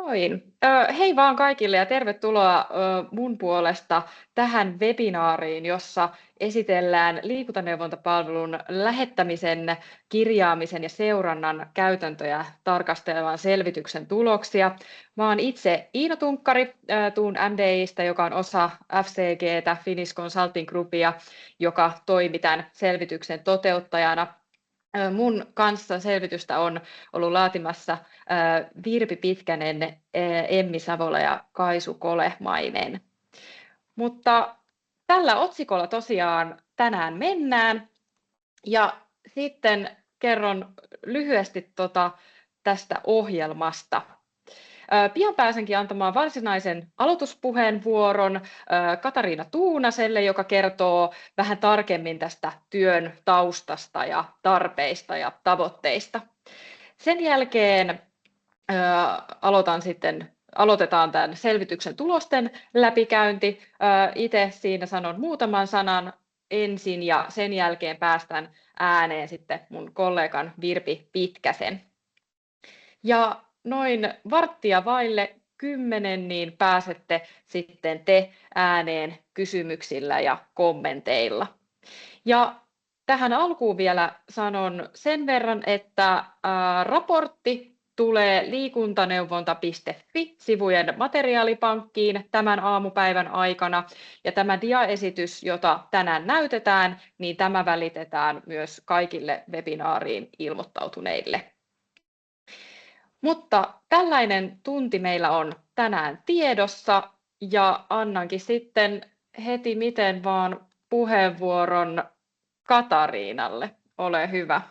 Noin. Hei vaan kaikille ja tervetuloa mun puolesta tähän webinaariin, jossa esitellään liikuntaneuvontapalvelun lähettämisen, kirjaamisen ja seurannan käytäntöjä tarkastelevan selvityksen tuloksia. Mä oon itse Iina Tunkkari, tuun MDIstä, joka on osa FCGtä, Finnish Consulting Groupia, joka toimi tämän selvityksen toteuttajana. Mun kanssa selvitystä on ollut laatimassa Virpi Pitkänen, Emmi Savola ja Kaisu Kolehmainen. Mutta tällä otsikolla tosiaan tänään mennään ja sitten kerron lyhyesti tästä ohjelmasta. Pian pääsenkin antamaan varsinaisen aloituspuheenvuoron Katariina Tuunaselle, joka kertoo vähän tarkemmin tästä työn taustasta ja tarpeista ja tavoitteista. Sen jälkeen aloitetaan tämän selvityksen tulosten läpikäynti. Itse siinä sanon muutaman sanan ensin ja sen jälkeen päästään ääneen sitten mun kollegan Virpi Pitkäsen. Ja noin varttia vaille 10 niin pääsette sitten te ääneen kysymyksillä ja kommenteilla. Ja tähän alkuun vielä sanon sen verran, että raportti tulee liikuntaneuvonta.fi-sivujen materiaalipankkiin tämän aamupäivän aikana. Ja tämä diaesitys, jota tänään näytetään, niin tämä välitetään myös kaikille webinaariin ilmoittautuneille. Mutta tällainen tunti meillä on tänään tiedossa ja annankin sitten heti miten vaan puheenvuoron Katariinalle. Ole hyvä.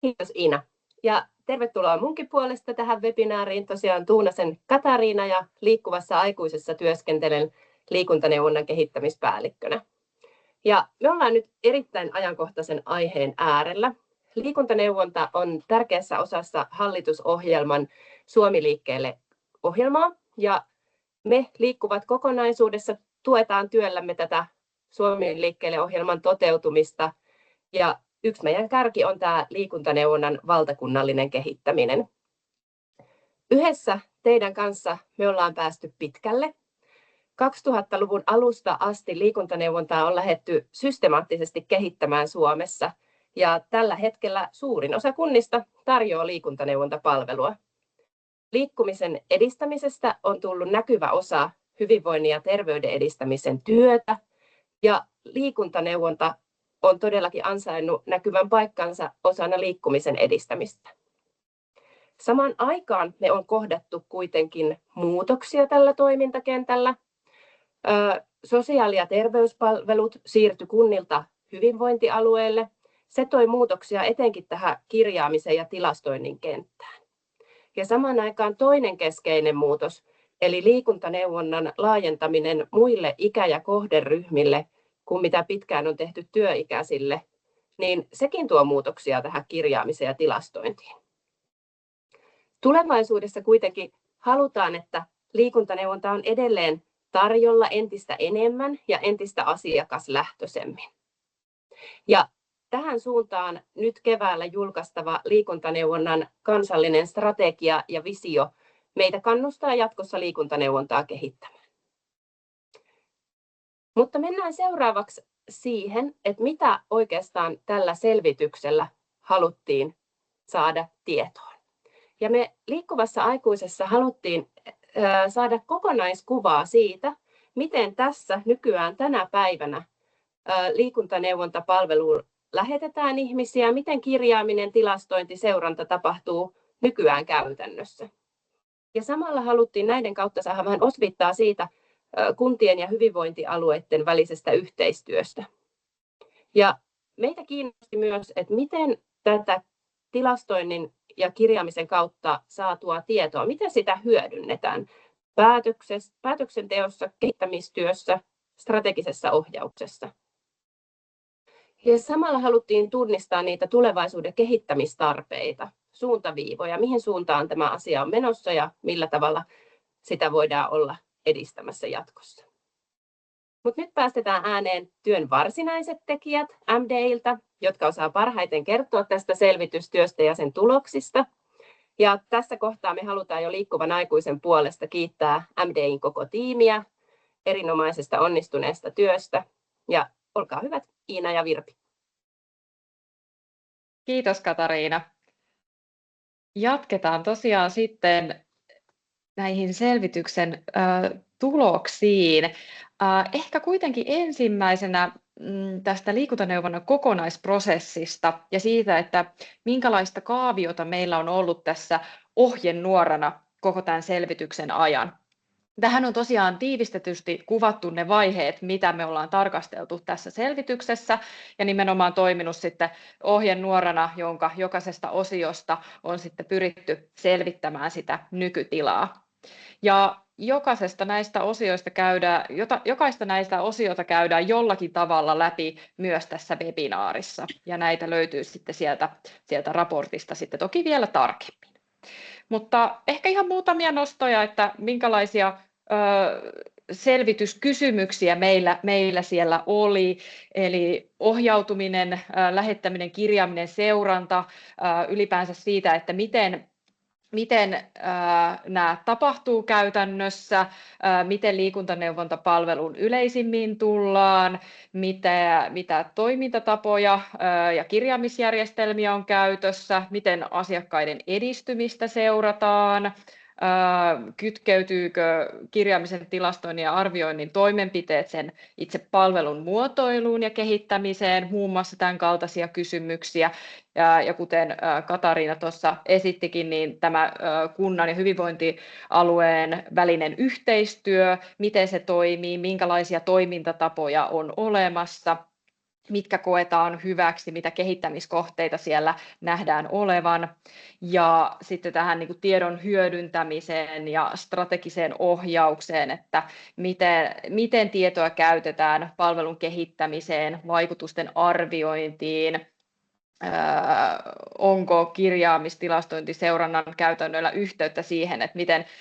Kiitos Iina. Ja tervetuloa munkin puolesta tähän webinaariin. Tosiaan Tuunasen Katariina ja Liikkuvassa aikuisessa työskentelen liikuntaneuvonnan kehittämispäällikkönä. Ja me ollaan nyt erittäin ajankohtaisen aiheen äärellä. Liikuntaneuvonta on tärkeässä osassa hallitusohjelman Suomi liikkeelle -ohjelmaa ja me Liikkuvat kokonaisuudessa tuetaan työllämme tätä Suomi liikkeelle -ohjelman toteutumista ja yksi meidän kärki on tämä liikuntaneuvonnan valtakunnallinen kehittäminen. Yhdessä teidän kanssa me ollaan päästy pitkälle. 2000-luvun alusta asti liikuntaneuvontaa on lähdetty systemaattisesti kehittämään Suomessa. Ja tällä hetkellä suurin osa kunnista tarjoaa liikuntaneuvontapalvelua. Liikkumisen edistämisestä on tullut näkyvä osa hyvinvoinnin ja terveyden edistämisen työtä. Ja liikuntaneuvonta on todellakin ansainnut näkyvän paikkansa osana liikkumisen edistämistä. Samaan aikaan me on kohdattu kuitenkin muutoksia tällä toimintakentällä. Sosiaali- ja terveyspalvelut siirtyi kunnilta hyvinvointialueelle. Se toi muutoksia etenkin tähän kirjaamisen ja tilastoinnin kenttään. Ja samaan aikaan toinen keskeinen muutos, eli liikuntaneuvonnan laajentaminen muille ikä- ja kohderyhmille kuin mitä pitkään on tehty työikäisille, niin sekin tuo muutoksia tähän kirjaamiseen ja tilastointiin. Tulevaisuudessa kuitenkin halutaan, että liikuntaneuvonta on edelleen tarjolla entistä enemmän ja entistä asiakaslähtöisemmin. Ja tähän suuntaan nyt keväällä julkaistava liikuntaneuvonnan kansallinen strategia ja visio meitä kannustaa jatkossa liikuntaneuvontaa kehittämään. Mutta mennään seuraavaksi siihen, että mitä oikeastaan tällä selvityksellä haluttiin saada tietoon. Ja me Liikkuvassa aikuisessa haluttiin saada kokonaiskuvaa siitä, miten tässä nykyään tänä päivänä liikuntaneuvontapalveluun lähetetään ihmisiä, miten kirjaaminen, tilastointi, seuranta tapahtuu nykyään käytännössä. Ja samalla haluttiin näiden kautta saada vähän osvittaa siitä kuntien ja hyvinvointialueiden välisestä yhteistyöstä. Ja meitä kiinnosti myös, että miten tätä tilastoinnin ja kirjaamisen kautta saatua tietoa, miten sitä hyödynnetään päätöksenteossa, kehittämistyössä, strategisessa ohjauksessa. Ja samalla haluttiin tunnistaa niitä tulevaisuuden kehittämistarpeita, suuntaviivoja, mihin suuntaan tämä asia on menossa ja millä tavalla sitä voidaan olla edistämässä jatkossa. Mutta nyt päästetään ääneen työn varsinaiset tekijät MDIltä, jotka osaa parhaiten kertoa tästä selvitystyöstä ja sen tuloksista. Ja tässä kohtaa me halutaan jo liikkuvan aikuisen puolesta kiittää MDIn koko tiimiä erinomaisesta onnistuneesta työstä. Ja olkaa hyvät, Iina ja Virpi. Kiitos Katariina. Jatketaan tosiaan sitten näihin selvityksen tuloksiin. Ehkä kuitenkin ensimmäisenä tästä liikuntaneuvonnan kokonaisprosessista ja siitä, että minkälaista kaaviota meillä on ollut tässä ohjenuorana koko tämän selvityksen ajan. Tähän on tosiaan tiivistetysti kuvattu ne vaiheet, mitä me ollaan tarkasteltu tässä selvityksessä ja nimenomaan toiminut sitten ohjenuorana, jonka jokaisesta osiosta on sitten pyritty selvittämään sitä nykytilaa. Ja jokaista näistä osiota käydään jollakin tavalla läpi myös tässä webinaarissa ja näitä löytyy sitten sieltä raportista sitten toki vielä tarkemmin. Mutta ehkä ihan muutamia nostoja, että minkälaisia selvityskysymyksiä meillä siellä oli, eli ohjautuminen, lähettäminen, kirjaaminen, seuranta, ylipäänsä siitä, että miten nämä tapahtuu käytännössä, miten liikuntaneuvontapalvelun yleisimmin tullaan, mitä toimintatapoja ja kirjaamisjärjestelmiä on käytössä, miten asiakkaiden edistymistä seurataan, kytkeytyykö kirjaamisen, tilastoinnin ja arvioinnin toimenpiteet sen itse palvelun muotoiluun ja kehittämiseen, muun muassa tämän kaltaisia kysymyksiä. Ja kuten Katariina tuossa esittikin, niin tämä kunnan ja hyvinvointialueen välinen yhteistyö, miten se toimii, minkälaisia toimintatapoja on olemassa, mitkä koetaan hyväksi, mitä kehittämiskohteita siellä nähdään olevan. Ja sitten tähän niin kuin tiedon hyödyntämiseen ja strategiseen ohjaukseen, että miten tietoa käytetään palvelun kehittämiseen, vaikutusten arviointiin, onko kirjaamistilastointiseurannan käytännöllä yhteyttä siihen, että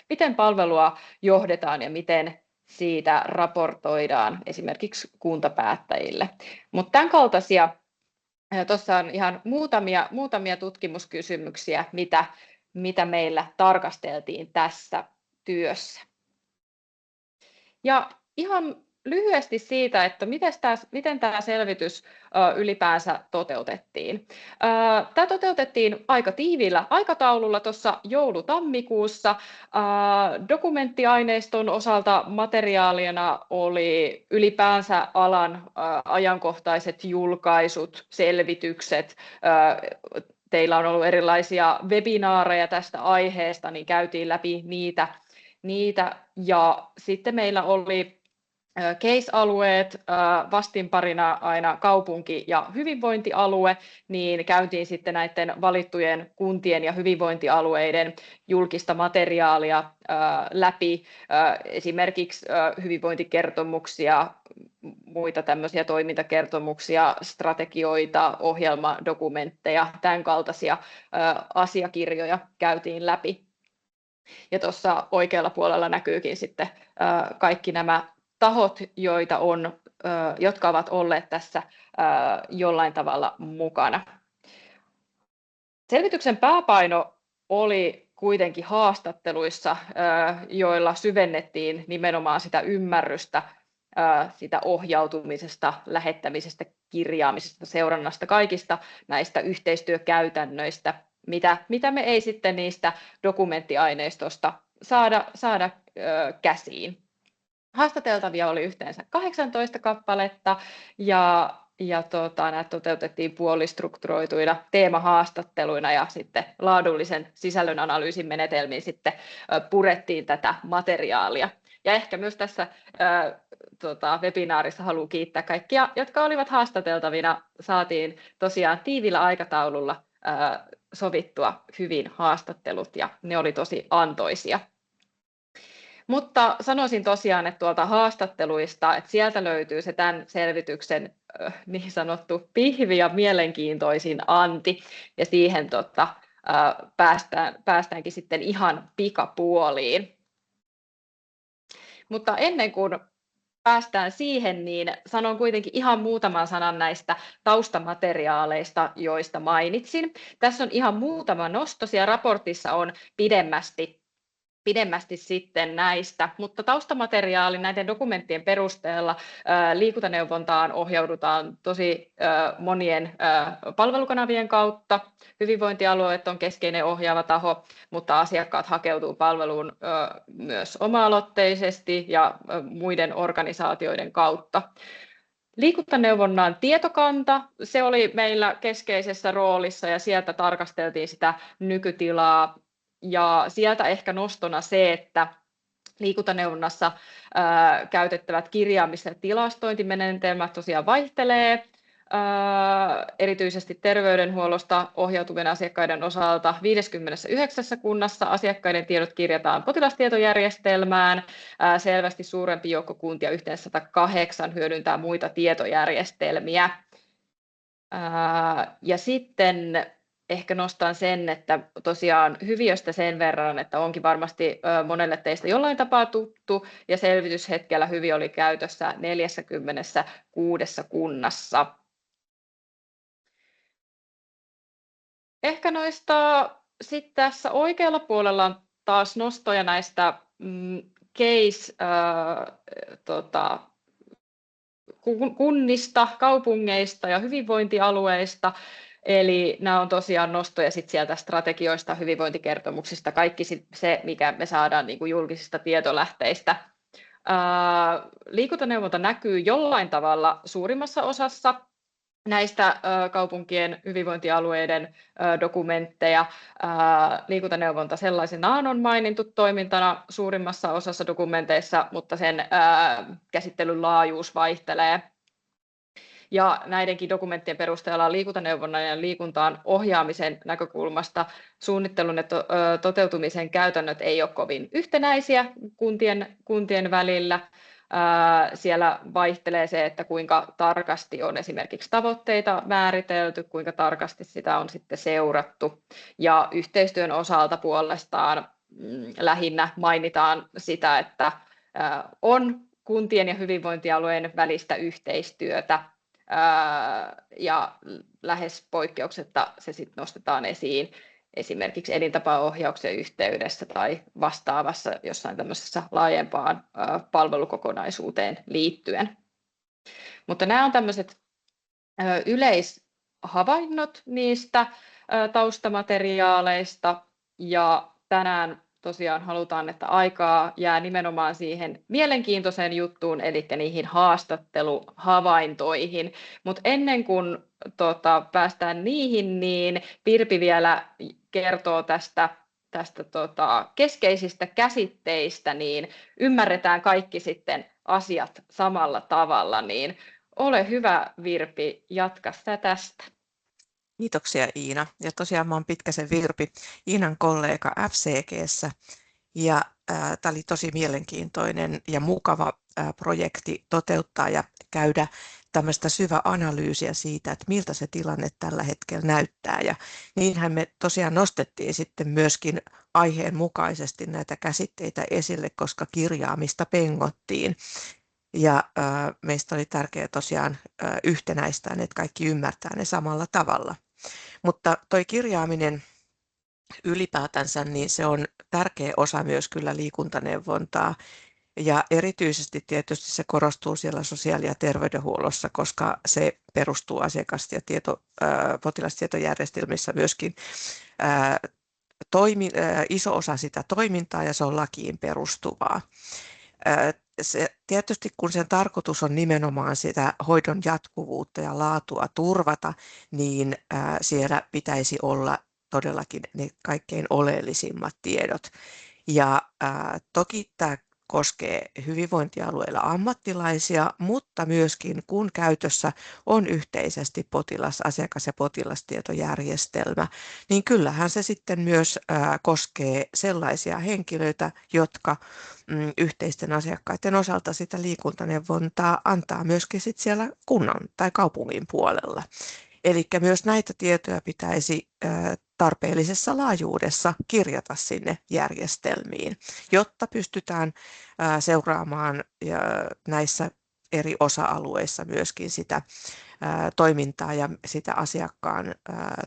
miten palvelua johdetaan ja miten siitä raportoidaan esimerkiksi kuntapäättäjille. Mutta tämän kaltaisia, tuossa on ihan muutamia tutkimuskysymyksiä, mitä meillä tarkasteltiin tässä työssä. Ja ihan lyhyesti siitä, että miten tämä selvitys ylipäänsä toteutettiin. Tämä toteutettiin aika tiiviillä aikataululla tuossa joulu-tammikuussa. Dokumenttiaineiston osalta materiaalina oli ylipäänsä alan ajankohtaiset julkaisut, selvitykset. Teillä on ollut erilaisia webinaareja tästä aiheesta, niin käytiin läpi niitä. Ja sitten meillä oli case-alueet, vastinparina aina kaupunki- ja hyvinvointialue, niin käytiin sitten näiden valittujen kuntien ja hyvinvointialueiden julkista materiaalia läpi, esimerkiksi hyvinvointikertomuksia, muita tämmöisiä toimintakertomuksia, strategioita, ohjelmadokumentteja, tämän kaltaisia asiakirjoja käytiin läpi. Ja tuossa oikealla puolella näkyykin sitten kaikki nämä tahot, jotka ovat olleet tässä jollain tavalla mukana. Selvityksen pääpaino oli kuitenkin haastatteluissa, joilla syvennettiin nimenomaan sitä ymmärrystä sitä ohjautumisesta, lähettämisestä, kirjaamisesta, seurannasta, kaikista näistä yhteistyökäytännöistä, mitä me ei sitten niistä dokumenttiaineistosta saada käsiin. Haastateltavia oli yhteensä 18 kappaletta ja nämä toteutettiin puolistrukturoituina teemahaastatteluina ja sitten laadullisen sisällönanalyysin menetelmin sitten purettiin tätä materiaalia. Ja ehkä myös tässä webinaarissa haluan kiittää kaikkia, jotka olivat haastateltavina. Saatiin tosiaan tiivillä aikataululla sovittua hyvin haastattelut ja ne oli tosi antoisia. Mutta sanoisin tosiaan, että tuolta haastatteluista, että sieltä löytyy se tämän selvityksen niin sanottu pihvi ja mielenkiintoisin anti, ja siihen päästäänkin sitten ihan pikapuoliin. Mutta ennen kuin päästään siihen, niin sanon kuitenkin ihan muutaman sanan näistä taustamateriaaleista, joista mainitsin. Tässä on ihan muutama nosto, siellä raportissa on pidemmästi sitten näistä, mutta taustamateriaalin näiden dokumenttien perusteella liikuntaneuvontaan ohjaudutaan tosi monien palvelukanavien kautta. Hyvinvointialueet on keskeinen ohjaava taho, mutta asiakkaat hakeutuu palveluun myös oma-aloitteisesti ja muiden organisaatioiden kautta. Liikuntaneuvonnan tietokanta, se oli meillä keskeisessä roolissa ja sieltä tarkasteltiin sitä nykytilaa. Ja sieltä ehkä nostona se, että liikuntaneuvonnassa käytettävät kirjaamis- ja tilastointimenetelmät tosiaan vaihtelee, erityisesti terveydenhuollosta ohjautuvien asiakkaiden osalta 59 kunnassa asiakkaiden tiedot kirjataan potilastietojärjestelmään, selvästi suurempi joukko kuntia, yhteensä 108, hyödyntää muita tietojärjestelmiä. Ja sitten ehkä nostan sen, että tosiaan Hyviöstä sen verran, että onkin varmasti monelle teistä jollain tapaa tuttu, ja selvityshetkellä Hyviö oli käytössä 46 kunnassa. Ehkä noista sitten tässä oikealla puolella on taas nostoja näistä kunnista, kaupungeista ja hyvinvointialueista. Eli nämä on tosiaan nostoja sit sieltä strategioista, hyvinvointikertomuksista, kaikki se, mikä me saadaan niin kuin julkisista tietolähteistä. Liikuntaneuvonta näkyy jollain tavalla suurimmassa osassa näistä kaupunkien hyvinvointialueiden dokumentteja. Liikuntaneuvonta sellaisenaan on mainittu toimintana suurimmassa osassa dokumenteissa, mutta sen käsittelyn laajuus vaihtelee. Ja näidenkin dokumenttien perusteella liikuntaneuvonnan ja liikuntaan ohjaamisen näkökulmasta suunnittelun ja toteutumisen käytännöt ei ole kovin yhtenäisiä kuntien välillä. Siellä vaihtelee se, että kuinka tarkasti on esimerkiksi tavoitteita määritelty, kuinka tarkasti sitä on sitten seurattu. Ja yhteistyön osalta puolestaan lähinnä mainitaan sitä, että on kuntien ja hyvinvointialueen välistä yhteistyötä, ja lähes poikkeuksetta se sitten nostetaan esiin esimerkiksi elintapaohjauksen yhteydessä tai vastaavassa jossain tämmöisessä laajempaan palvelukokonaisuuteen liittyen. Mutta nämä on tämmöiset yleishavainnot niistä taustamateriaaleista, ja tänään tosiaan halutaan, että aikaa jää nimenomaan siihen mielenkiintoiseen juttuun, eli niihin haastatteluhavaintoihin. Mutta ennen kuin päästään niihin, niin Virpi vielä kertoo tästä keskeisistä käsitteistä, niin ymmärretään kaikki sitten asiat samalla tavalla. Niin ole hyvä, Virpi, jatka sä tästä. Kiitoksia Iina. Ja tosiaan mä oon Pitkäsen Virpi, Iinan kollega FCG:ssä. Ja tämä oli tosi mielenkiintoinen ja mukava projekti toteuttaa ja käydä tämmöistä syväanalyysiä siitä, että miltä se tilanne tällä hetkellä näyttää. Ja niinhän me tosiaan nostettiin sitten myöskin aiheen mukaisesti näitä käsitteitä esille, koska kirjaamista pengottiin. Ja meistä oli tärkeää tosiaan yhtenäistää, että kaikki ymmärtää ne samalla tavalla. Mutta toi kirjaaminen ylipäätänsä, niin se on tärkeä osa myös kyllä liikuntaneuvontaa. Ja erityisesti tietysti se korostuu siellä sosiaali- ja terveydenhuollossa, koska se perustuu asiakas- ja potilastietojärjestelmissä myöskin iso osa sitä toimintaa, ja se on lakiin perustuvaa. Tietysti kun sen tarkoitus on nimenomaan sitä hoidon jatkuvuutta ja laatua turvata, niin siellä pitäisi olla todellakin ne kaikkein oleellisimmat tiedot. Ja toki tämä koskee hyvinvointialueilla ammattilaisia, mutta myöskin kun käytössä on yhteisesti asiakas- ja potilastietojärjestelmä, niin kyllähän se sitten myös koskee sellaisia henkilöitä, jotka yhteisten asiakkaiden osalta sitä liikuntaneuvontaa antaa myöskin sit siellä kunnan tai kaupungin puolella. Eli myös näitä tietoja pitäisi tarpeellisessa laajuudessa kirjata sinne järjestelmiin, jotta pystytään seuraamaan näissä eri osa-alueissa myöskin sitä toimintaa ja sitä asiakkaan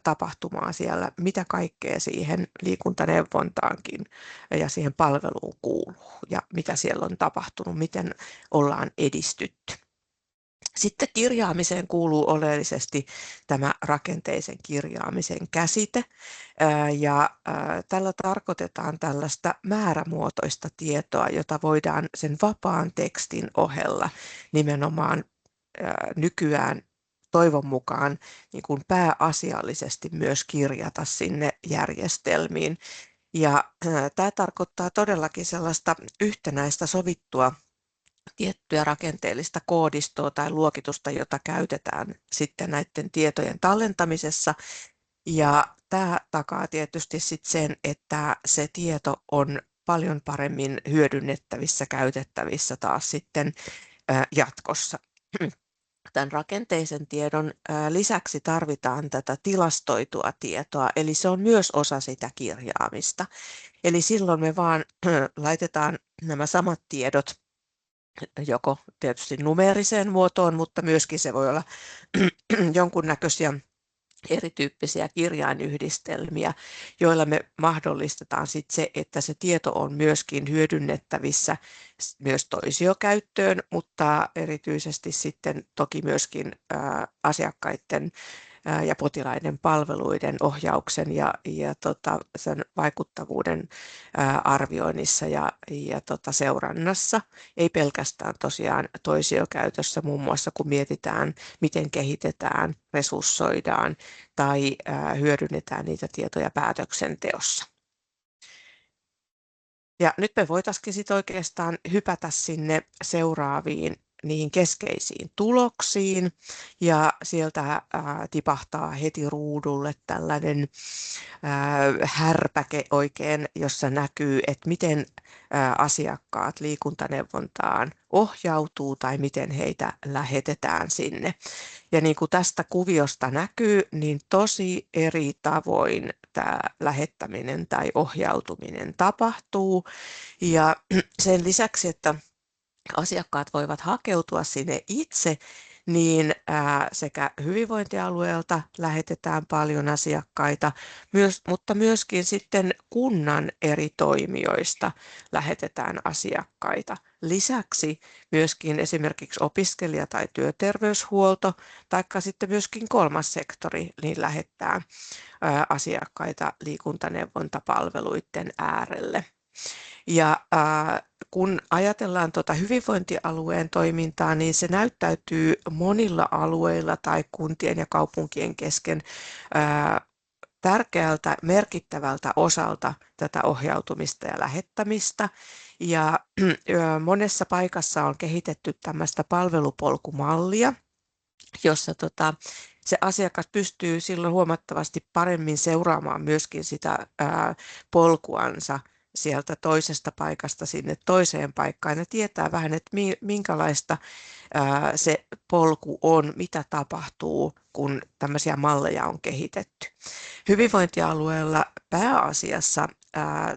tapahtumaa siellä, mitä kaikkea siihen liikuntaneuvontaankin ja siihen palveluun kuuluu ja mitä siellä on tapahtunut, miten ollaan edistytty. Sitten kirjaamiseen kuuluu oleellisesti tämä rakenteisen kirjaamisen käsite, ja tällä tarkoitetaan tällaista määrämuotoista tietoa, jota voidaan sen vapaan tekstin ohella nimenomaan nykyään toivon mukaan niin kuin pääasiallisesti myös kirjata sinne järjestelmiin. Ja tämä tarkoittaa todellakin sellaista yhtenäistä sovittua tiettyä rakenteellista koodistoa tai luokitusta, jota käytetään sitten näiden tietojen tallentamisessa. Ja tämä takaa tietysti sitten sen, että se tieto on paljon paremmin hyödynnettävissä, käytettävissä taas sitten jatkossa. Tämän rakenteisen tiedon lisäksi tarvitaan tätä tilastoitua tietoa, eli se on myös osa sitä kirjaamista. Eli silloin me vaan laitetaan nämä samat tiedot joko tietysti numeeriseen muotoon, mutta myöskin se voi olla jonkunnäköisiä erityyppisiä kirjainyhdistelmiä, joilla me mahdollistetaan sit se, että se tieto on myöskin hyödynnettävissä myös toisiokäyttöön, mutta erityisesti sitten toki myöskin asiakkaiden ja potilaiden palveluiden ohjauksen ja sen vaikuttavuuden arvioinnissa ja seurannassa. Ei pelkästään tosiaan toisiokäytössä, muun muassa kun mietitään, miten kehitetään, resurssoidaan tai hyödynnetään niitä tietoja päätöksenteossa. Ja nyt me voitaisiin sitten oikeastaan hypätä sinne seuraaviin niihin keskeisiin tuloksiin, ja sieltä tipahtaa heti ruudulle tällainen härpäke oikein, jossa näkyy, että miten asiakkaat liikuntaneuvontaan ohjautuu tai miten heitä lähetetään sinne. Ja niin kuin tästä kuviosta näkyy, niin tosi eri tavoin tämä lähettäminen tai ohjautuminen tapahtuu, ja sen lisäksi, että asiakkaat voivat hakeutua sinne itse, niin sekä hyvinvointialueelta lähetetään paljon asiakkaita, mutta myöskin sitten kunnan eri toimijoista lähetetään asiakkaita. Lisäksi myöskin esimerkiksi opiskelija- tai työterveyshuolto, taikka sitten myöskin kolmas sektori, niin lähettää asiakkaita liikuntaneuvontapalveluiden äärelle. Ja kun ajatellaan hyvinvointialueen toimintaa, niin se näyttäytyy monilla alueilla tai kuntien ja kaupunkien kesken tärkeältä, merkittävältä osalta tätä ohjautumista ja lähettämistä. Ja monessa paikassa on kehitetty tämmöistä palvelupolkumallia, jossa se asiakas pystyy silloin huomattavasti paremmin seuraamaan myöskin sitä polkuansa sieltä toisesta paikasta sinne toiseen paikkaan ja tietää vähän, että minkälaista se polku on, mitä tapahtuu, kun tämmöisiä malleja on kehitetty. Hyvinvointialueella pääasiassa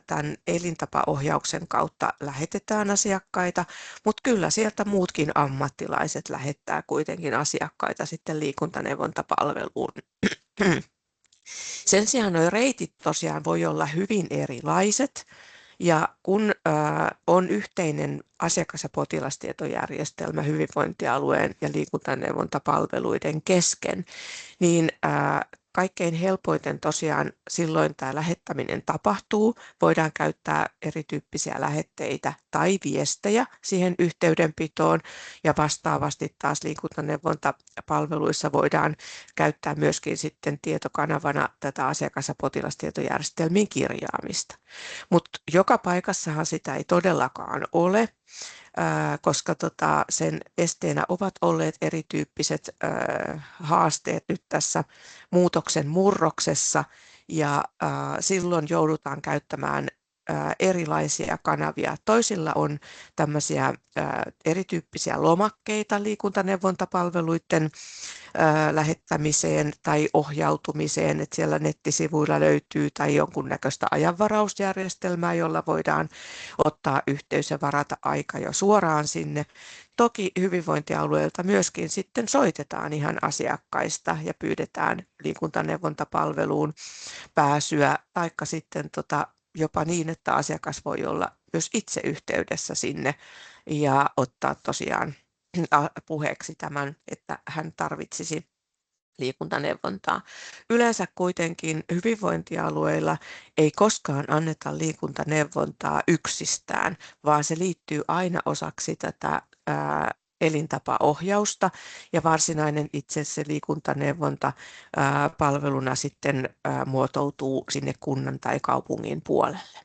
tämän elintapaohjauksen kautta lähetetään asiakkaita, mutta kyllä sieltä muutkin ammattilaiset lähettää kuitenkin asiakkaita sitten liikuntaneuvontapalveluun. Sen sijaan nuo reitit tosiaan voi olla hyvin erilaiset, ja kun on yhteinen asiakas- ja potilastietojärjestelmä hyvinvointialueen ja liikuntaneuvontapalveluiden kesken, niin kaikkein helpoiten tosiaan silloin tämä lähettäminen tapahtuu. Voidaan käyttää erityyppisiä lähetteitä tai viestejä siihen yhteydenpitoon, ja vastaavasti taas liikuntaneuvontapalveluissa voidaan käyttää myöskin sitten tietokanavana tätä asiakas- ja potilastietojärjestelmien kirjaamista. Mutta joka paikassahan sitä ei todellakaan ole, koska sen esteenä ovat olleet erityyppiset haasteet nyt tässä muutoksen murroksessa, ja silloin joudutaan käyttämään erilaisia kanavia. Toisilla on tämmöisiä erityyppisiä lomakkeita liikuntaneuvontapalveluiden lähettämiseen tai ohjautumiseen, että siellä nettisivuilla löytyy tai jonkunnäköistä ajanvarausjärjestelmää, jolla voidaan ottaa yhteys ja varata aika jo suoraan sinne. Toki hyvinvointialueelta myöskin sitten soitetaan ihan asiakkaista ja pyydetään liikuntaneuvontapalveluun pääsyä, taikka sitten jopa niin, että asiakas voi olla myös itse yhteydessä sinne ja ottaa tosiaan puheeksi tämän, että hän tarvitsisi liikuntaneuvontaa. Yleensä kuitenkin hyvinvointialueilla ei koskaan anneta liikuntaneuvontaa yksistään, vaan se liittyy aina osaksi tätä elintapaohjausta ja varsinainen itse se liikuntaneuvonta palveluna sitten muotoutuu sinne kunnan tai kaupungin puolelle.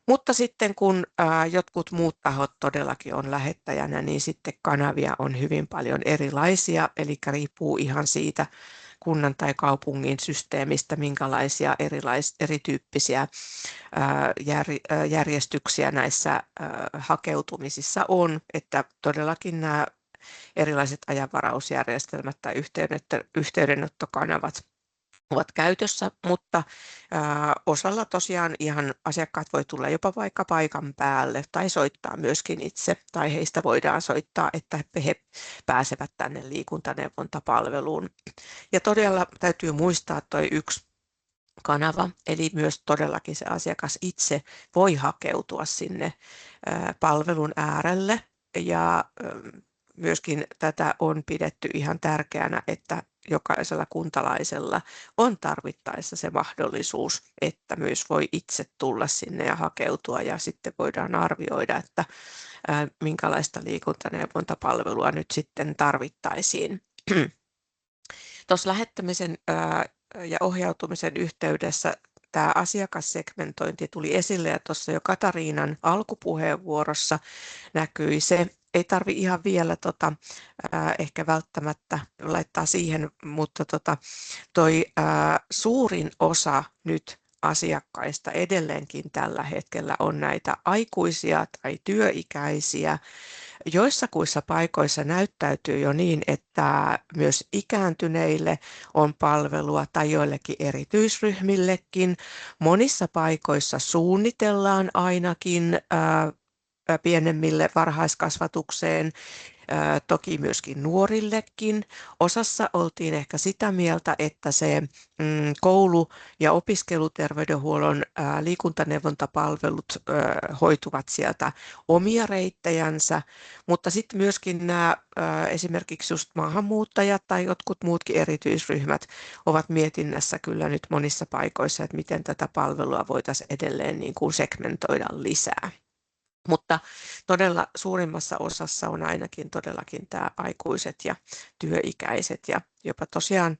Mutta sitten kun jotkut muut tahot todellakin on lähettäjänä, niin sitten kanavia on hyvin paljon erilaisia, eli riippuu ihan siitä kunnan tai kaupungin systeemistä, minkälaisia erityyppisiä järjestyksiä näissä hakeutumisissa on, että todellakin nämä erilaiset ajanvarausjärjestelmät tai yhteydenottokanavat ovat käytössä, mutta osalla tosiaan ihan asiakkaat voi tulla jopa vaikka paikan päälle tai soittaa myöskin itse, tai heistä voidaan soittaa, että he pääsevät tänne liikuntaneuvontapalveluun. Ja todella täytyy muistaa tuo yksi kanava, eli myös todellakin se asiakas itse voi hakeutua sinne palvelun äärelle, ja myöskin tätä on pidetty ihan tärkeänä, että jokaisella kuntalaisella on tarvittaessa se mahdollisuus, että myös voi itse tulla sinne ja hakeutua, ja sitten voidaan arvioida, että minkälaista liikuntaneuvontapalvelua nyt sitten tarvittaisiin. Tuossa lähettämisen ja ohjautumisen yhteydessä tämä asiakassegmentointi tuli esille, ja tuossa jo Katariinan alkupuheenvuorossa näkyi se. Ei tarvitse ihan vielä ehkä välttämättä laittaa siihen, mutta suurin osa nyt asiakkaista edelleenkin tällä hetkellä on näitä aikuisia tai työikäisiä. Joissakuissa paikoissa näyttäytyy jo niin, että myös ikääntyneille on palvelua tai joillekin erityisryhmillekin. Monissa paikoissa suunnitellaan ainakin pienemmille varhaiskasvatukseen, toki myöskin nuorillekin. Osassa oltiin ehkä sitä mieltä, että se koulu- ja opiskeluterveydenhuollon liikuntaneuvontapalvelut hoituvat sieltä omia reittejänsä, mutta sitten myöskin nämä esimerkiksi just maahanmuuttajat tai jotkut muutkin erityisryhmät ovat mietinnässä kyllä nyt monissa paikoissa, että miten tätä palvelua voitaisiin edelleen niin kuin segmentoida lisää. Mutta todella suurimmassa osassa on ainakin todellakin tämä aikuiset ja työikäiset ja jopa tosiaan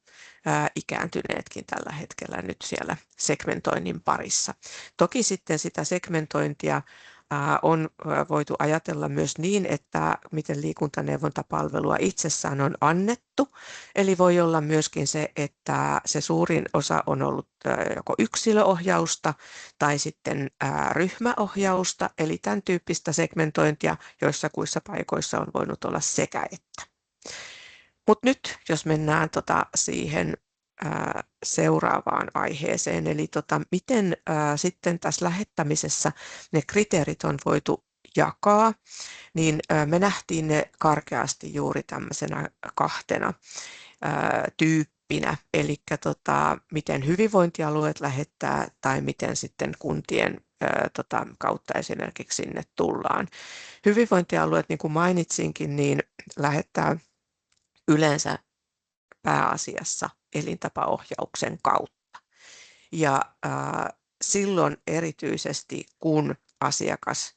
ikääntyneetkin tällä hetkellä nyt siellä segmentoinnin parissa. Toki sitten sitä segmentointia on voitu ajatella myös niin, että miten liikuntaneuvontapalvelua itsessään on annettu. Eli voi olla myöskin se, että se suurin osa on ollut joko yksilöohjausta tai sitten ryhmäohjausta, eli tämän tyyppistä segmentointia, joissakuissa paikoissa on voinut olla sekä että. Mutta nyt, jos mennään siihen seuraavaan aiheeseen, eli miten sitten tässä lähettämisessä ne kriteerit on voitu jakaa, niin me nähtiin ne karkeasti juuri tämmöisenä kahtena tyyppinä, eli miten hyvinvointialueet lähettää tai miten sitten kuntien kautta esimerkiksi sinne tullaan. Hyvinvointialueet, niin kuin mainitsinkin, niin lähettää yleensä pääasiassa elintapaohjauksen kautta. Ja silloin erityisesti, kun asiakas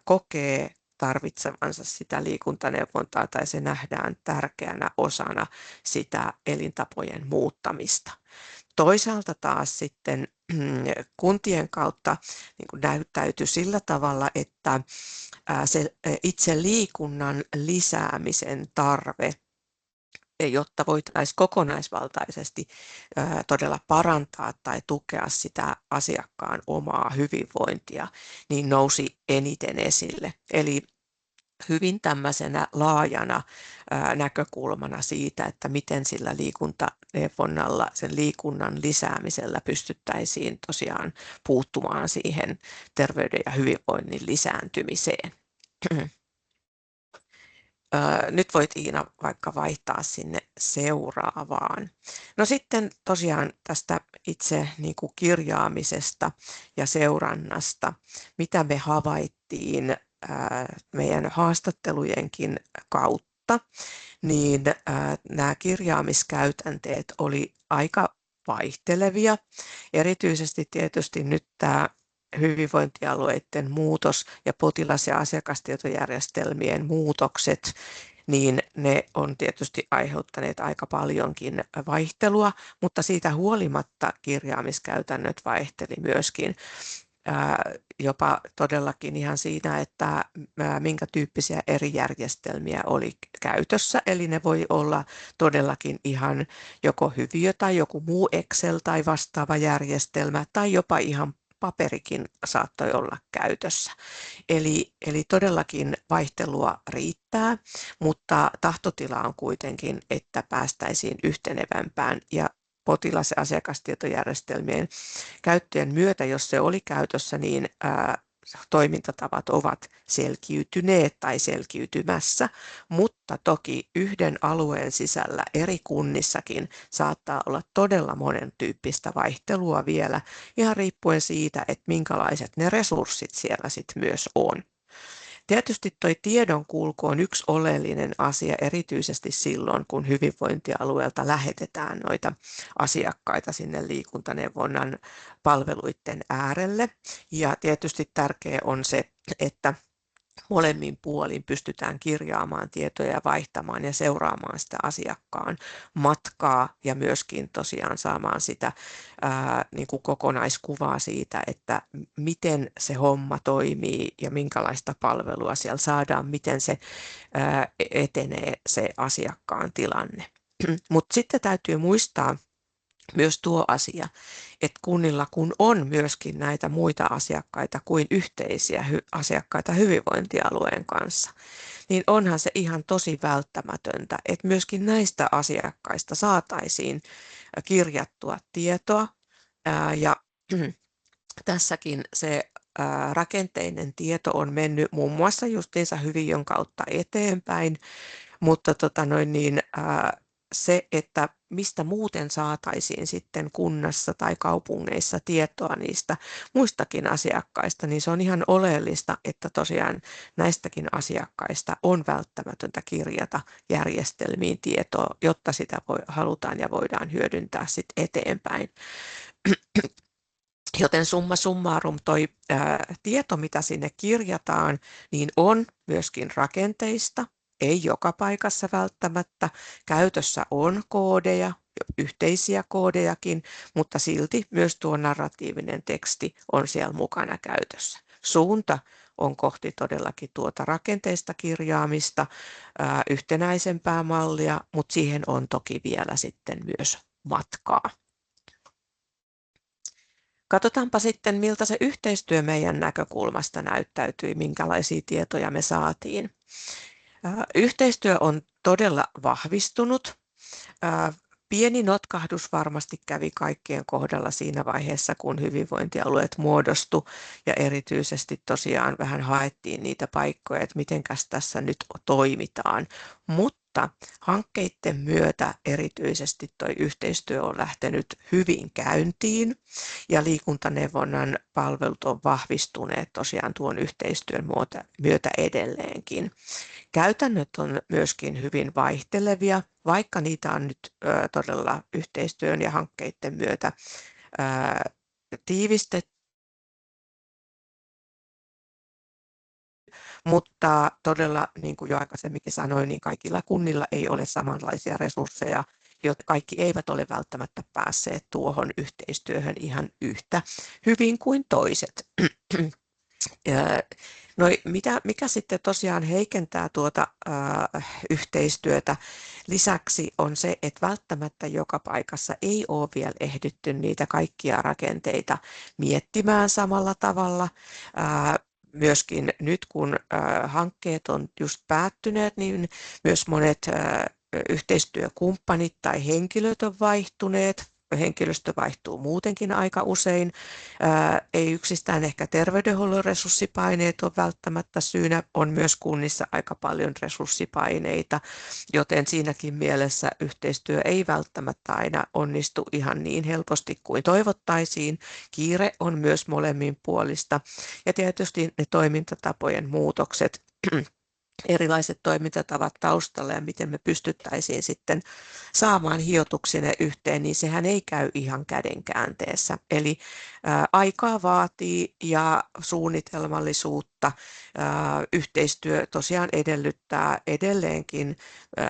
kokee tarvitsevansa sitä liikuntaneuvontaa tai se nähdään tärkeänä osana sitä elintapojen muuttamista. Toisaalta taas sitten kuntien kautta niin näyttäytyi sillä tavalla, että se itse liikunnan lisäämisen tarve jotta voitaisiin kokonaisvaltaisesti todella parantaa tai tukea sitä asiakkaan omaa hyvinvointia, niin nousi eniten esille. Eli hyvin tämmöisenä laajana näkökulmana siitä, että miten sillä liikuntaneuvonnalla, sen liikunnan lisäämisellä pystyttäisiin tosiaan puuttumaan siihen terveyden ja hyvinvoinnin lisääntymiseen. Nyt voit Iina vaikka vaihtaa sinne seuraavaan. No sitten tosiaan tästä itse niin kuin kirjaamisesta ja seurannasta, mitä me havaittiin meidän haastattelujenkin kautta, niin nämä kirjaamiskäytänteet oli aika vaihtelevia. Erityisesti tietysti nyt tämä hyvinvointialueiden muutos ja potilas- ja asiakastietojärjestelmien muutokset, niin ne on tietysti aiheuttaneet aika paljonkin vaihtelua, mutta siitä huolimatta kirjaamiskäytännöt vaihteli myöskin jopa todellakin ihan siinä, että minkä tyyppisiä eri järjestelmiä oli käytössä. Eli ne voi olla todellakin ihan joko Hyviö tai joku muu Excel tai vastaava järjestelmä tai jopa ihan paperikin saattoi olla käytössä. Eli todellakin vaihtelua riittää, mutta tahtotila on kuitenkin, että päästäisiin yhtenevämpään ja potilas- ja asiakastietojärjestelmien käyttöjen myötä, jos se oli käytössä, niin toimintatavat ovat selkiytyneet tai selkiytymässä, mutta toki yhden alueen sisällä eri kunnissakin saattaa olla todella monen tyyppistä vaihtelua vielä, ihan riippuen siitä, että minkälaiset ne resurssit siellä sitten myös on. Tietysti tuo tiedonkulku on yksi oleellinen asia, erityisesti silloin, kun hyvinvointialueelta lähetetään noita asiakkaita sinne liikuntaneuvonnan palveluiden äärelle. Ja tietysti tärkeää on se, että molemmin puolin pystytään kirjaamaan tietoja ja vaihtamaan ja seuraamaan sitä asiakkaan matkaa ja myöskin tosiaan saamaan sitä niin kuin kokonaiskuvaa siitä, että miten se homma toimii ja minkälaista palvelua siellä saadaan, miten se etenee se asiakkaan tilanne. Mutta sitten täytyy muistaa myös tuo asia, että kunnilla kun on myöskin näitä muita asiakkaita kuin yhteisiä asiakkaita hyvinvointialueen kanssa, niin onhan se ihan tosi välttämätöntä, että myöskin näistä asiakkaista saataisiin kirjattua tietoa ja tässäkin se rakenteinen tieto on mennyt muun muassa justiinsa Hyviön kautta eteenpäin, mutta se, että mistä muuten saataisiin sitten kunnassa tai kaupungeissa tietoa niistä muistakin asiakkaista, niin se on ihan oleellista, että tosiaan näistäkin asiakkaista on välttämätöntä kirjata järjestelmiin tietoa, jotta sitä halutaan ja voidaan hyödyntää sitten eteenpäin. Joten summa summarum toi tieto, mitä sinne kirjataan, niin on myöskin rakenteista. Ei joka paikassa välttämättä. Käytössä on koodeja, yhteisiä koodejakin, mutta silti myös tuo narratiivinen teksti on siellä mukana käytössä. Suunta on kohti todellakin tuota rakenteista kirjaamista, yhtenäisempää mallia, mutta siihen on toki vielä sitten myös matkaa. Katsotaanpa sitten, miltä se yhteistyö meidän näkökulmasta näyttäytyi, minkälaisia tietoja me saatiin. Yhteistyö on todella vahvistunut. Pieni notkahdus varmasti kävi kaikkien kohdalla siinä vaiheessa, kun hyvinvointialueet muodostu ja erityisesti tosiaan vähän haettiin niitä paikkoja, että mitenkäs tässä nyt toimitaan. Mutta hankkeiden myötä erityisesti tuo yhteistyö on lähtenyt hyvin käyntiin ja liikuntaneuvonnan palvelut on vahvistuneet tosiaan tuon yhteistyön myötä edelleenkin. Käytännöt on myöskin hyvin vaihtelevia, vaikka niitä on nyt todella yhteistyön ja hankkeiden myötä tiivistetty. Mutta todella, niin kuin jo aikaisemminkin sanoin, niin kaikilla kunnilla ei ole samanlaisia resursseja, jotka kaikki eivät ole välttämättä päässeet tuohon yhteistyöhön ihan yhtä hyvin kuin toiset. No mikä sitten tosiaan heikentää tuota yhteistyötä lisäksi on se, että välttämättä joka paikassa ei ole vielä ehditty niitä kaikkia rakenteita miettimään samalla tavalla. Myöskin nyt kun hankkeet on just päättyneet, niin myös monet yhteistyökumppanit tai henkilöt on vaihtuneet. Henkilöstö vaihtuu muutenkin aika usein. Ei yksistään ehkä terveydenhuollon resurssipaineet ole välttämättä syynä, on myös kunnissa aika paljon resurssipaineita, joten siinäkin mielessä yhteistyö ei välttämättä aina onnistu ihan niin helposti kuin toivottaisiin. Kiire on myös molemminpuolista ja tietysti ne toimintatapojen muutokset, erilaiset toimintatavat taustalla ja miten me pystyttäisiin sitten saamaan hiotuksi ne yhteen, niin sehän ei käy ihan kädenkäänteessä. Eli aikaa vaatii ja suunnitelmallisuutta. Yhteistyö tosiaan edellyttää edelleenkin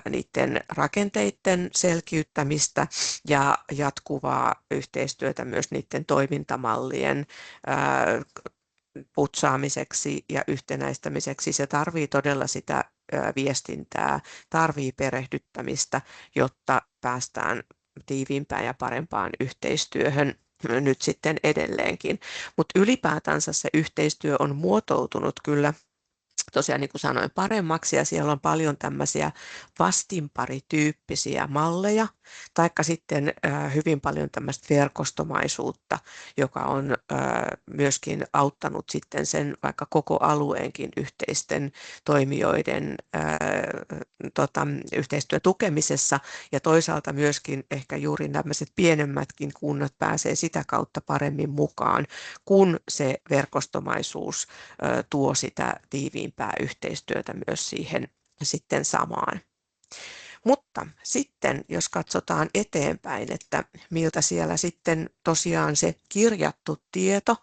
niiden rakenteiden selkiyttämistä ja jatkuvaa yhteistyötä myös niiden toimintamallien putsaamiseksi ja yhtenäistämiseksi. Se tarvii todella sitä viestintää, tarvii perehdyttämistä, jotta päästään tiiviimpään ja parempaan yhteistyöhön nyt sitten edelleenkin. Mutta ylipäätänsä se yhteistyö on muotoutunut kyllä tosiaan niin kuin sanoin paremmaksi ja siellä on paljon tämmöisiä vastinparityyppisiä malleja, taikka sitten hyvin paljon tämmöistä verkostomaisuutta, joka on myöskin auttanut sitten sen vaikka koko alueenkin yhteisten toimijoiden yhteistyön tukemisessa ja toisaalta myöskin ehkä juuri tämmöiset pienemmätkin kunnat pääsee sitä kautta paremmin mukaan, kun se verkostomaisuus tuo sitä tiiviimpää yhteistyötä myös siihen sitten samaan. Mutta sitten, jos katsotaan eteenpäin, että miltä siellä sitten tosiaan se kirjattu tieto,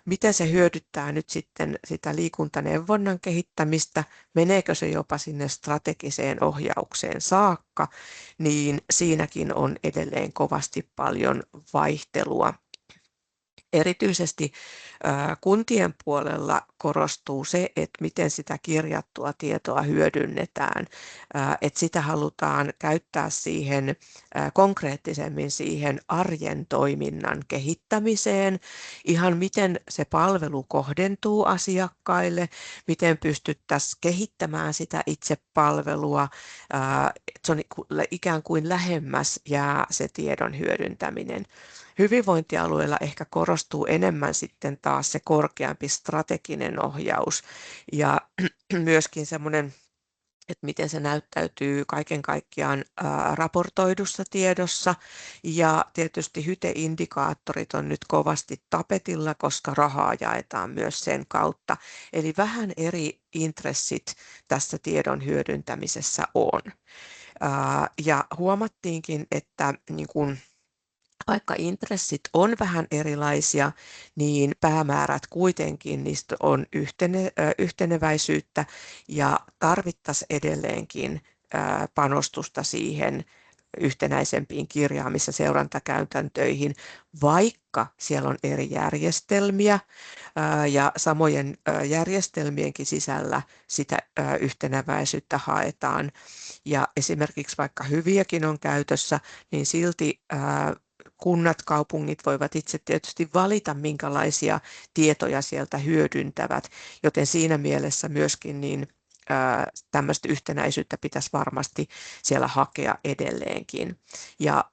miten se hyödyttää nyt sitten sitä liikuntaneuvonnan kehittämistä, meneekö se jopa sinne strategiseen ohjaukseen saakka, niin siinäkin on edelleen kovasti paljon vaihtelua. Erityisesti kuntien puolella korostuu se, että miten sitä kirjattua tietoa hyödynnetään, että sitä halutaan käyttää siihen konkreettisemmin siihen arjen toiminnan kehittämiseen, ihan miten se palvelu kohdentuu asiakkaille, miten pystyttäisiin kehittämään sitä itse palvelua, että se on ikään kuin lähemmäs jää se tiedon hyödyntäminen. Hyvinvointialueilla ehkä korostuu enemmän sitten taas se korkeampi strateginen ohjaus ja myöskin semmoinen, että miten se näyttäytyy kaiken kaikkiaan raportoidussa tiedossa ja tietysti HYTE-indikaattorit on nyt kovasti tapetilla, koska rahaa jaetaan myös sen kautta. Eli vähän eri intressit tässä tiedon hyödyntämisessä on. Ja huomattiinkin, että niin kun vaikka intressit on vähän erilaisia, niin päämäärät kuitenkin niistä on yhteneväisyyttä ja tarvittaisiin edelleenkin panostusta siihen yhtenäisempiin kirjaamis- ja seurantakäytäntöihin, vaikka siellä on eri järjestelmiä ja samojen järjestelmienkin sisällä sitä yhteneväisyyttä haetaan. Ja esimerkiksi vaikka hyviäkin on käytössä, niin silti kunnat, kaupungit voivat itse tietysti valita, minkälaisia tietoja sieltä hyödyntävät, joten siinä mielessä myöskin niin tämmöistä yhtenäisyyttä pitäisi varmasti siellä hakea edelleenkin. Ja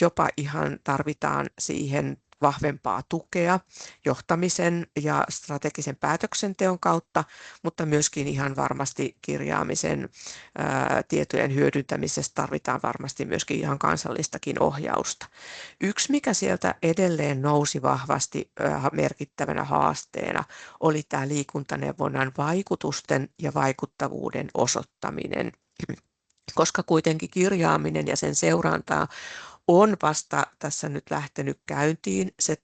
jopa ihan tarvitaan siihen vahvempaa tukea johtamisen ja strategisen päätöksenteon kautta, mutta myöskin ihan varmasti kirjaamisen tietojen hyödyntämisessä tarvitaan varmasti myöskin ihan kansallistakin ohjausta. Yksi, mikä sieltä edelleen nousi vahvasti merkittävänä haasteena, oli tämä liikuntaneuvonnan vaikutusten ja vaikuttavuuden osoittaminen, koska kuitenkin kirjaaminen ja sen seurantaa on vasta tässä nyt lähtenyt käyntiin. Se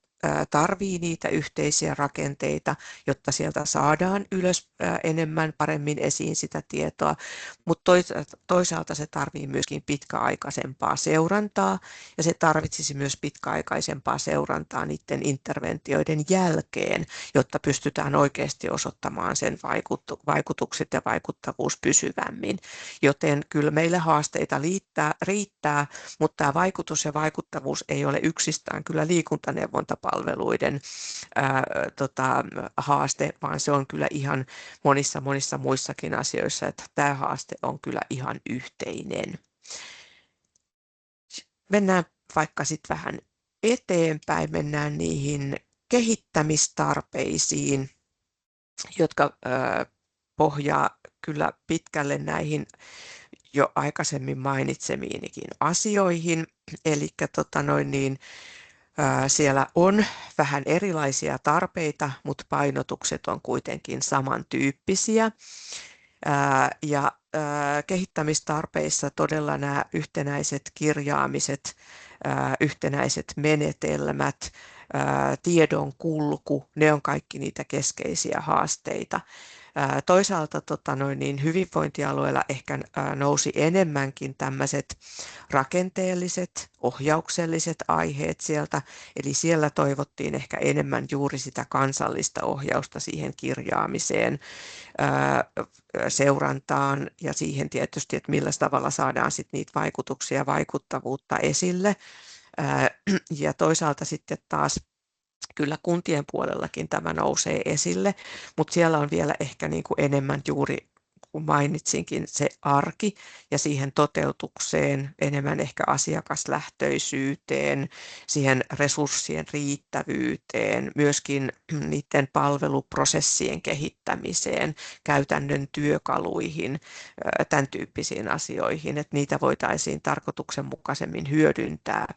tarvii niitä yhteisiä rakenteita, jotta sieltä saadaan ylös enemmän, paremmin esiin sitä tietoa, mutta toisaalta se tarvii myöskin pitkäaikaisempaa seurantaa, ja se tarvitsisi myös pitkäaikaisempaa seurantaa niiden interventioiden jälkeen, jotta pystytään oikeasti osoittamaan sen vaikutukset ja vaikuttavuus pysyvämmin. Joten kyllä meillä haasteita riittää, mutta tämä vaikutus ja vaikuttavuus ei ole yksistään kyllä liikuntaneuvontapalveluiden haaste, vaan se on kyllä ihan monissa muissakin asioissa, että tämä haaste on kyllä ihan yhteinen. Mennään vaikka sitten vähän eteenpäin, mennään niihin kehittämistarpeisiin, jotka pohjaa kyllä pitkälle näihin jo aikaisemmin mainitsemiinikin asioihin. Eli siellä on vähän erilaisia tarpeita, mutta painotukset on kuitenkin samantyyppisiä. Ja kehittämistarpeissa todella nämä yhtenäiset kirjaamiset, yhtenäiset menetelmät, tiedon kulku, ne on kaikki niitä keskeisiä haasteita. Toisaalta hyvinvointialueella ehkä nousi enemmänkin tämmöiset rakenteelliset, ohjaukselliset aiheet sieltä, eli siellä toivottiin ehkä enemmän juuri sitä kansallista ohjausta siihen kirjaamiseen, seurantaan ja siihen tietysti, että millä tavalla saadaan sitten niitä vaikutuksia ja vaikuttavuutta esille. Ja toisaalta sitten taas kyllä kuntien puolellakin tämä nousee esille, mutta siellä on vielä ehkä niin kuin enemmän juuri, kun mainitsinkin, se arki ja siihen toteutukseen, enemmän ehkä asiakaslähtöisyyteen, siihen resurssien riittävyyteen, myöskin niiden palveluprosessien kehittämiseen, käytännön työkaluihin, tämän tyyppisiin asioihin, että niitä voitaisiin tarkoituksenmukaisemmin hyödyntää.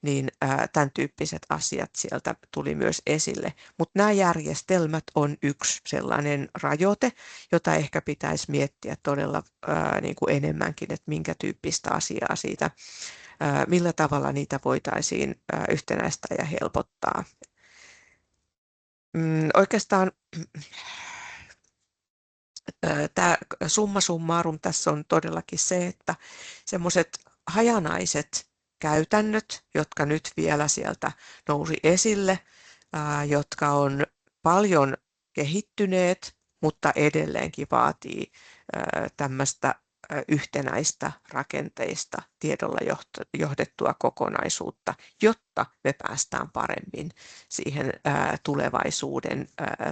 Niin tämän tyyppiset asiat sieltä tuli myös esille. Mutta nämä järjestelmät on yksi sellainen rajoite, jota ehkä pitäisi miettiä todella niin kuin enemmänkin, että minkä tyyppistä asiaa siitä, millä tavalla niitä voitaisiin yhtenäistää ja helpottaa. Oikeastaan tämä summa summarum tässä on todellakin se, että semmoiset hajanaiset käytännöt, jotka nyt vielä sieltä nousi esille, jotka on paljon kehittyneet, mutta edelleenkin vaatii tämmöistä yhtenäistä rakenteista tiedolla johdettua kokonaisuutta, jotta me päästään paremmin siihen tulevaisuuden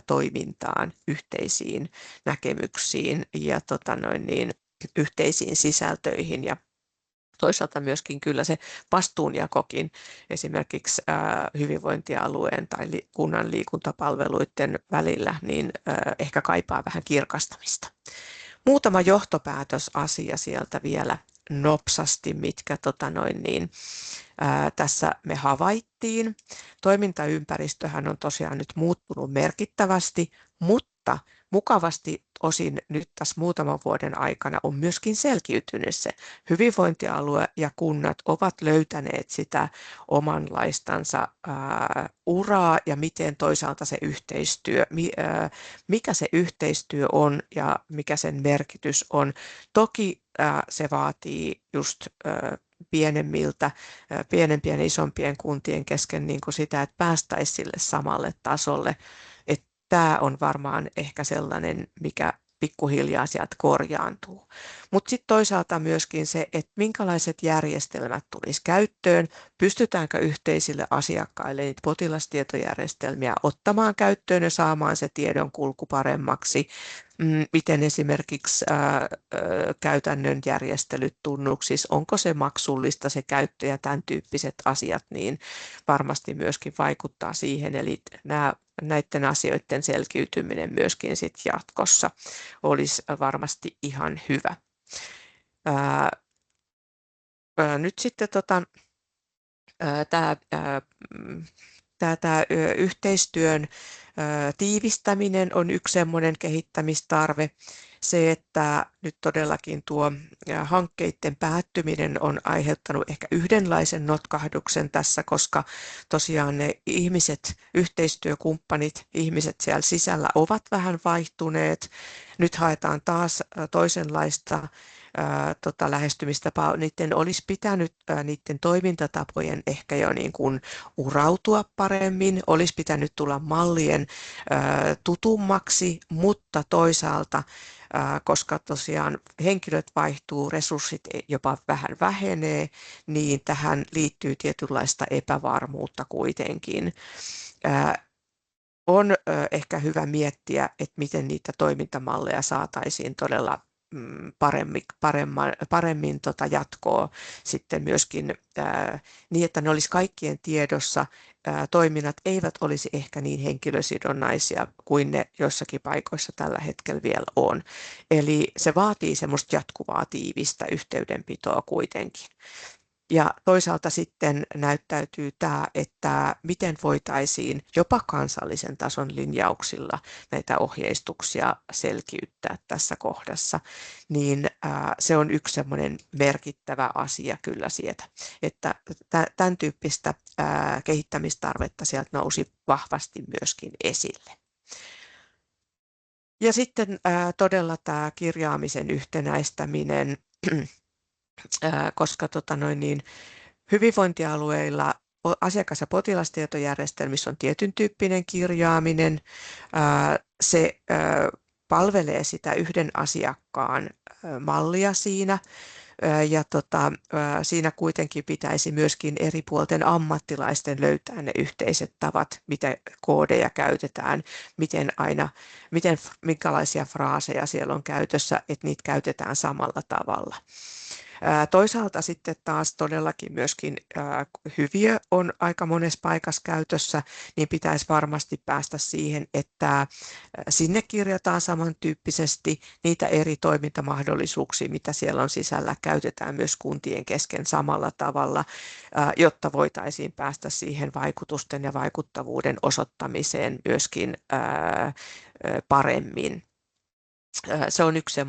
toimintaan, yhteisiin näkemyksiin ja yhteisiin sisältöihin ja toisaalta myöskin kyllä se vastuunjakokin esimerkiksi hyvinvointialueen tai kunnan liikuntapalveluiden välillä niin ehkä kaipaa vähän kirkastamista. Muutama johtopäätösasia sieltä vielä nopsasti, mitkä tässä me havaittiin. Toimintaympäristöhän on tosiaan nyt muuttunut merkittävästi, mutta mukavasti osin nyt tässä muutaman vuoden aikana on myöskin selkiytynyt se. Hyvinvointialue ja kunnat ovat löytäneet sitä omanlaistansa uraa ja miten toisaalta se yhteistyö, mikä se yhteistyö on ja mikä sen merkitys on. Toki se vaatii just pienempien ja isompien kuntien kesken niin kuin sitä, että päästäisiin sille samalle tasolle. Tämä on varmaan ehkä sellainen, mikä pikkuhiljaa sieltä korjaantuu. Mutta sitten toisaalta myöskin se, että minkälaiset järjestelmät tulisi käyttöön, pystytäänkö yhteisille asiakkaille niitä potilastietojärjestelmiä ottamaan käyttöön ja saamaan se tiedon kulku paremmaksi, miten esimerkiksi käytännön järjestelyt tunnuksissa, onko se maksullista se käyttö ja tämän tyyppiset asiat, niin varmasti myöskin vaikuttaa siihen, eli näiden asioiden selkiytyminen myöskin sit jatkossa olisi varmasti ihan hyvä. Nyt sitten tämä yhteistyön tiivistäminen on yksi semmoinen kehittämistarve, Se, että nyt todellakin tuo hankkeiden päättyminen on aiheuttanut ehkä yhdenlaisen notkahduksen tässä, koska tosiaan ne ihmiset, yhteistyökumppanit, ihmiset siellä sisällä ovat vähän vaihtuneet. Nyt haetaan taas toisenlaista lähestymistapaa. Niiden olisi pitänyt niiden toimintatapojen ehkä jo niin kuin urautua paremmin, olisi pitänyt tulla mallien tutummaksi, mutta toisaalta, koska tosiaan henkilöt vaihtuu, resurssit jopa vähän vähenee, niin tähän liittyy tietynlaista epävarmuutta kuitenkin. On ehkä hyvä miettiä, että miten niitä toimintamalleja saataisiin todella paremmin jatkoa sitten myöskin niin, että ne olisi kaikkien tiedossa. Toiminnat eivät olisi ehkä niin henkilösidonnaisia kuin ne jossakin paikoissa tällä hetkellä vielä on. Eli se vaatii semmoista jatkuvaa tiivistä yhteydenpitoa kuitenkin. Ja toisaalta sitten näyttäytyy tämä, että miten voitaisiin jopa kansallisen tason linjauksilla näitä ohjeistuksia selkiyttää tässä kohdassa, niin se on yksi semmoinen merkittävä asia kyllä sieltä, että tämän tyyppistä kehittämistarvetta sieltä nousi vahvasti myöskin esille. Ja sitten todella tämä kirjaamisen yhtenäistäminen, koska hyvinvointialueilla asiakas- ja potilastietojärjestelmissä on tietyn tyyppinen kirjaaminen. Se palvelee sitä yhden asiakkaan mallia siinä. Ja siinä kuitenkin pitäisi myöskin eri puolten ammattilaisten löytää ne yhteiset tavat, mitä koodeja käytetään, minkälaisia fraaseja siellä on käytössä, että niitä käytetään samalla tavalla. Toisaalta sitten taas todellakin myöskin hyviö on aika monessa paikassa käytössä, niin pitäisi varmasti päästä siihen, että sinne kirjataan samantyyppisesti niitä eri toimintamahdollisuuksia, mitä siellä on sisällä, käytetään myös kuntien kesken samalla tavalla, jotta voitaisiin päästä siihen vaikutusten ja vaikuttavuuden osoittamiseen myöskin paremmin. Se on yksi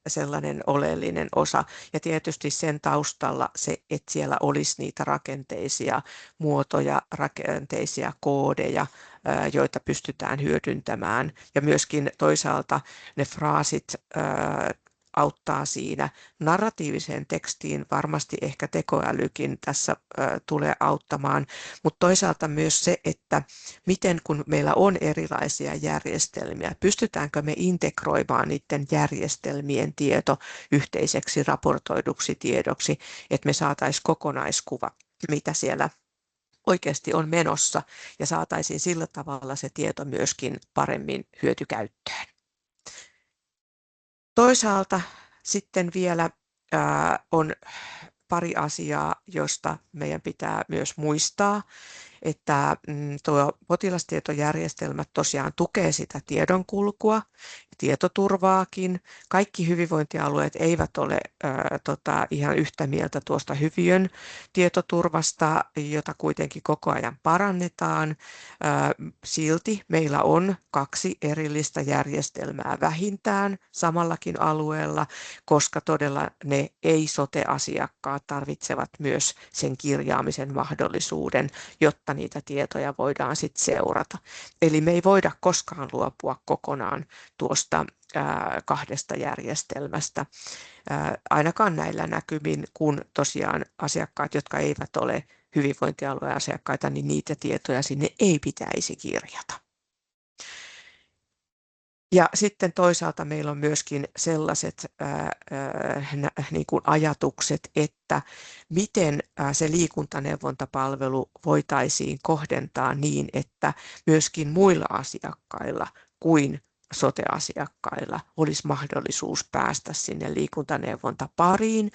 sellainen oleellinen osa ja tietysti sen taustalla se, että siellä olisi niitä rakenteisia muotoja, rakenteisia koodeja, joita pystytään hyödyntämään ja myöskin toisaalta ne fraasit auttaa siinä. Narratiiviseen tekstiin varmasti ehkä tekoälykin tässä tulee auttamaan, mutta toisaalta myös se, että miten kun meillä on erilaisia järjestelmiä, pystytäänkö me integroimaan niiden järjestelmien tieto yhteiseksi raportoiduksi tiedoksi, että me saataisiin kokonaiskuva, mitä siellä oikeasti on menossa ja saataisiin sillä tavalla se tieto myöskin paremmin hyötykäyttöön. Toisaalta sitten vielä on pari asiaa, josta meidän pitää myös muistaa, että tuo potilastietojärjestelmät tosiaan tukee sitä tiedonkulkua, tietoturvaakin. Kaikki hyvinvointialueet eivät ole ihan yhtä mieltä tuosta hyviön tietoturvasta, jota kuitenkin koko ajan parannetaan. Silti meillä on 2 erillistä järjestelmää vähintään samallakin alueella, koska todella ne ei-sote-asiakkaat tarvitsevat myös sen kirjaamisen mahdollisuuden, jotta niitä tietoja voidaan sitten seurata. Eli me ei voida koskaan luopua kokonaan tuosta 2 järjestelmästä, ainakaan näillä näkymin, kun tosiaan asiakkaat, jotka eivät ole hyvinvointialueen asiakkaita, niin niitä tietoja sinne ei pitäisi kirjata. Ja sitten toisaalta meillä on myöskin sellaiset niin kuin ajatukset, että miten se liikuntaneuvontapalvelu voitaisiin kohdentaa niin, että myöskin muilla asiakkailla kuin sote-asiakkailla olisi mahdollisuus päästä sinne liikuntaneuvontapariin,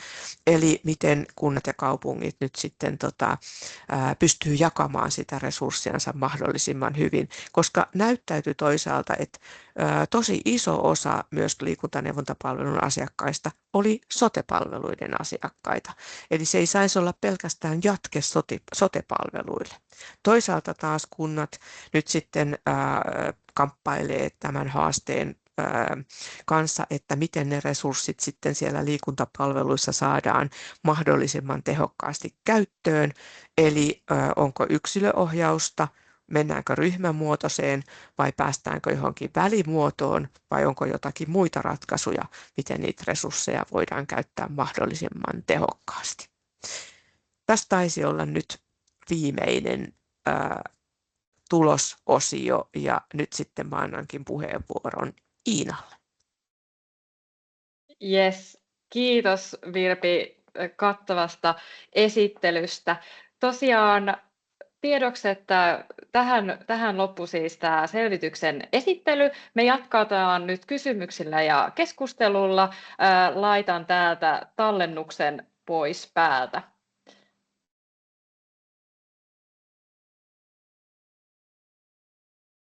eli miten kunnat ja kaupungit nyt sitten pystyy jakamaan sitä resurssiansa mahdollisimman hyvin, koska näyttäytyy toisaalta, että tosi iso osa myös liikuntaneuvontapalvelun asiakkaista oli sote-palveluiden asiakkaita, eli se ei saisi olla pelkästään jatke sote-palveluille. Toisaalta taas kunnat nyt sitten kamppailee tämän haasteen kanssa, että miten ne resurssit sitten siellä liikuntapalveluissa saadaan mahdollisimman tehokkaasti käyttöön. Eli onko yksilöohjausta, mennäänkö ryhmämuotoiseen vai päästäänkö johonkin välimuotoon vai onko jotakin muita ratkaisuja, miten niitä resursseja voidaan käyttää mahdollisimman tehokkaasti. Tässä taisi olla nyt viimeinen tulososio ja nyt sitten mä annankin puheenvuoron Iinalle. Yes, kiitos Virpi kattavasta esittelystä. Tosiaan tiedoksi, että tähän loppui siis tämä selvityksen esittely. Me jatketaan nyt kysymyksillä ja keskustelulla. Laitan täältä tallennuksen pois päältä.